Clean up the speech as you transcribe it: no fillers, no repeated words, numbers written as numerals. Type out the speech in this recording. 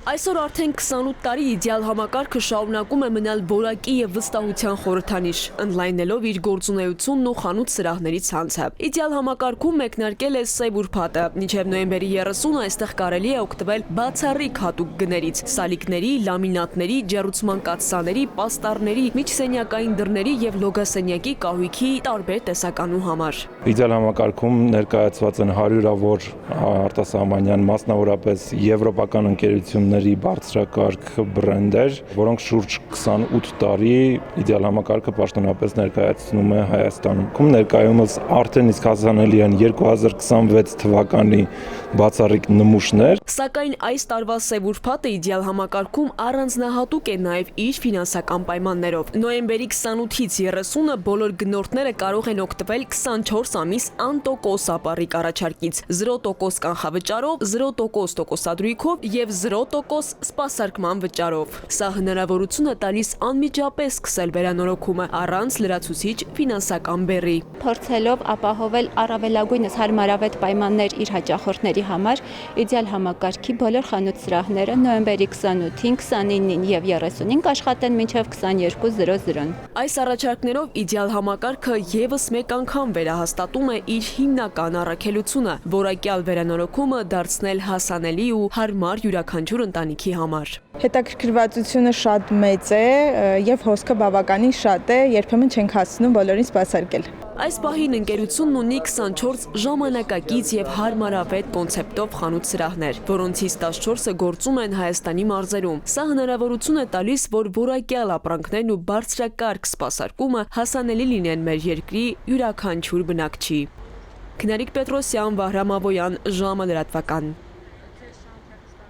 Այսօր արդեն 28 տարի իդեալ համակարգը շարունակում է մնալ որակի եւ վստահության խորհրդանիշ, ընդլայնելով իր գործունեությունն ու խանութ սրահների ցանցը։ Իդեալ համակարգում մեկնարկել է սև ուրբաթը, մինչև նոյեմբերի 30-ը այստեղ կարելի է օգտվել բացառիկ հատուկ գներից՝ սալիկների, լամինատների, ջեռուցման կաթսաների, պաստառների, միջսենյակային դռների եւ լոգասենյակի կահույքի տարբեր տեսականու համար։ Իդեալ համակարգում ներկայացված են հարյուրավոր արտասահմանյան, մասնավորապես եվրոպական ընկերությունների բարձրակարգ բրենդեր, որոնք շուրջ 28 տարի իդեալ համակարգը պաշտոնապես ներկայացնում է Հայաստանում։ Ներկայումս արդեն իսկ հասանելի են 2026 թվականի բացառիկ նմուշներ։ Սակայն այս տարվա սև ուրբաթը իդեալ համակարգում առանձնահատուկ է նաև իր ֆինանսական պայմաններով։ Նոյեմբերի 28-ից 30-ը բոլոր գնորդները կարող են օգտվել 24 ամիս անտոկոս ապառիկ առաջարկից 0% կանխավճարով, 0% տոկոսադրույքով եւ 0% սպասարկման վճարով։ Սա հնարավորություն է տալիս անմիջապես սկսել վերանորոգումը առանց լրացուցիչ ֆինանսական բեռի։ Փորձելով ապահովել առավելագույնս հարմարավետ պայմաններ իր հաճախորդների համար, իդեալ համակարգի բոլոր խանութ սրահները նոյեմբերի 28-ին, 29-ին եւ 30-ին կաշխատեն մինչեւ 22:00-ն։ Այս առաջարկներով իդեալ համակարգը եւս մեկ անգամ վերահաստատում է իր հիմնական առաքելությունը՝ որակյալ վերանորոգումը դարձնել հասանելի ու հարմար յուրաքանչյուր ընտանիքի համար։ Հետաքրքրվածությունը շատ մեծ է եւ հոսքը բավականին շատ է, երբեմն չենք հասցնում բոլորին սպասարկել։ Այս պահին ընկերությունն ունի 24 ժամանակակից եւ հարմարավետ կոնցեպտով խանութ սրահներ, որոնցից 14-ը գործում են Հայաստանի մարզերում։ Սա հնարավորություն է տալիս, որ որակյալ ապրանքներն ու բարձրակարգ սպասարկումը հասանելի լինեն մեր երկրի յուրաքանչյուր բնակչի։ Քնարիկ Պետրոսյան, Վահրամ Աբոյան, ժամը լրատվական։